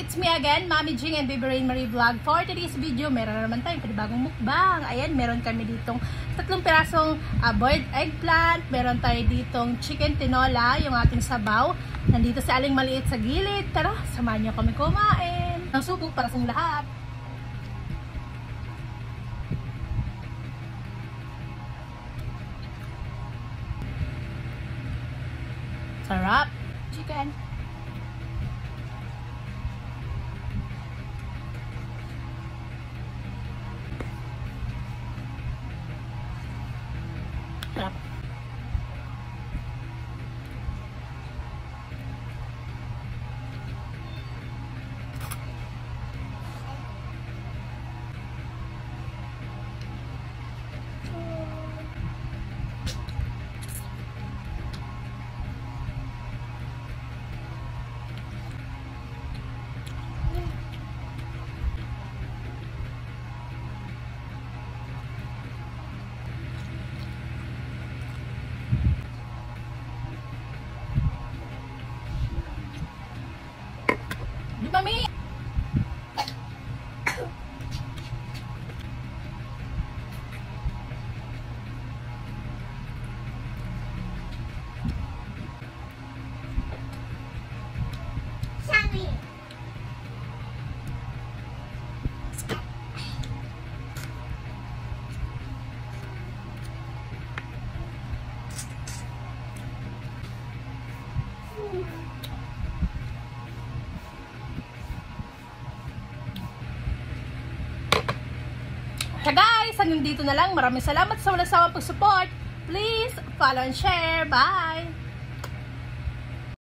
It's me again, Mami Jing and Baby Rain Marie Vlog. For today's video, meron na naman tayong panibagong mukbang. Ayan, meron kami ditong 3 pirasong boiled eggplant. Meron tayo ditong chicken tinola, yung ating sabaw. Nandito si Aling Maliit sa gilid. Tara, samahan niyo kami kumain. Ang subo para sa lahat. Sarap. Chicken. Sarap. Mami! Sammy! So guys, hanggang dito na lang. Maraming salamat sa walang sawang pag-support. Please follow and share. Bye!